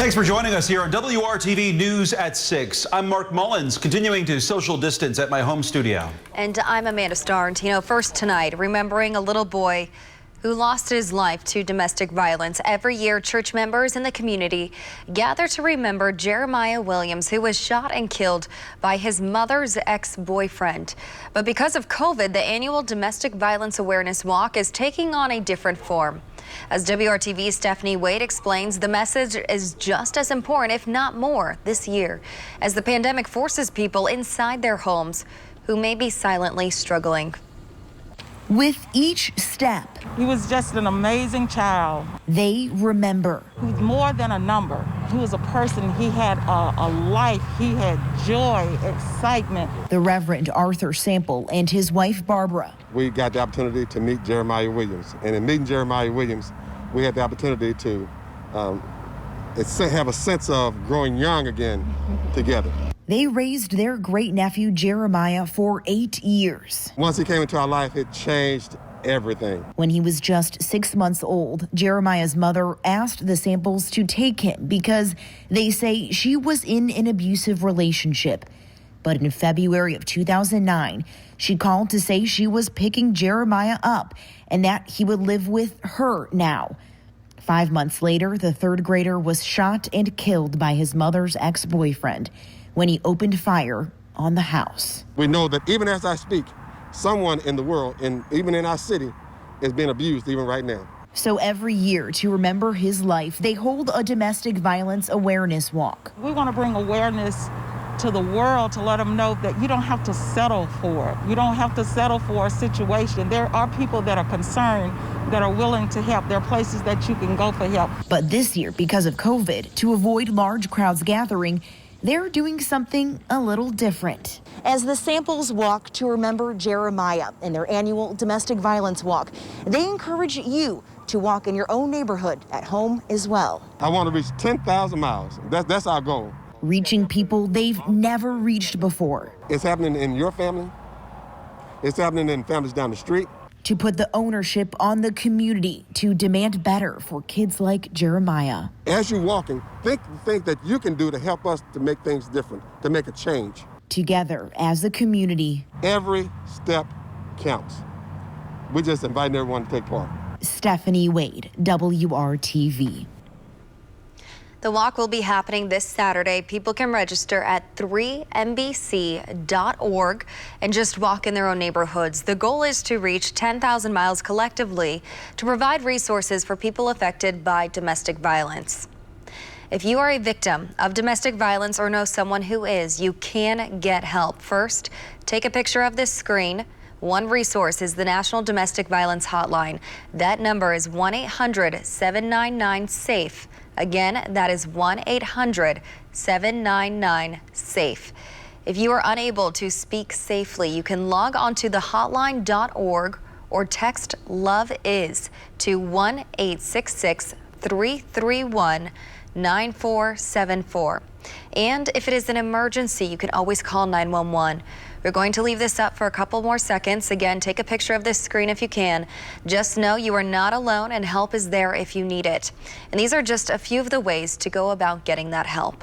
Thanks for joining us here on WRTV News at 6. I'm Mark Mullins, continuing to social distance at my home studio. And I'm Amanda Starrentino. First tonight, remembering a little boy who lost his life to domestic violence. Every year, church members in the community gather to remember Jeremiah Williams, who was shot and killed by his mother's ex-boyfriend. But because of COVID, the annual Domestic Violence Awareness Walk is taking on a different form. As WRTV's Stephanie Wade explains, the message is just as important, if not more, this year, as the pandemic forces people inside their homes who may be silently struggling. With each step, he was just an amazing child. They remember. He was more than a number. He was a person. He had a life. He had joy, excitement. The Reverend Arthur Sample and his wife Barbara. We got the opportunity to meet Jeremiah Williams. And in meeting Jeremiah Williams, we had the opportunity to have a sense of growing young again together. They raised their great-nephew Jeremiah for 8 years. Once he came into our life, it changed everything. When he was just 6 months old, Jeremiah's mother asked the Samples to take him because they say she was in an abusive relationship. But in February of 2009, she called to say she was picking Jeremiah up and that he would live with her now. 5 months later, the third grader was shot and killed by his mother's ex-boyfriend when he opened fire on the house. We know that even as I speak, someone in the world, and even in our city, is being abused even right now. So every year, to remember his life, they hold a domestic violence awareness walk. We want to bring awareness to the world to let them know that you don't have to settle for it. You don't have to settle for a situation. There are people that are concerned, that are willing to help. There are places that you can go for help. But this year, because of COVID, to avoid large crowds gathering, they're doing something a little different. As the Samples walk to remember Jeremiah in their annual domestic violence walk, they encourage you to walk in your own neighborhood at home as well. I want to reach 10,000 miles. That's our goal. Reaching people they've never reached before. It's happening in your family. It's happening in families down the street. To put the ownership on the community to demand better for kids like Jeremiah. As you're walking, think that you can do to help us to make things different, to make a change. Together as a community. Every step counts. We're just inviting everyone to take part. Stephanie Wade, WRTV. The walk will be happening this Saturday. People can register at 3mbc.org and just walk in their own neighborhoods. The goal is to reach 10,000 miles collectively to provide resources for people affected by domestic violence. If you are a victim of domestic violence or know someone who is, you can get help. First, take a picture of this screen. One resource is the National Domestic Violence Hotline. That number is 1-800-799-SAFE. Again, that is 1-800-799-SAFE. If you are unable to speak safely, you can log on to thehotline.org or text LOVE-IS to 1-866-331-9474. And if it is an emergency, you can always call 911. We're going to leave this up for a couple more seconds. Again, take a picture of this screen if you can. Just know you are not alone and help is there if you need it. And these are just a few of the ways to go about getting that help.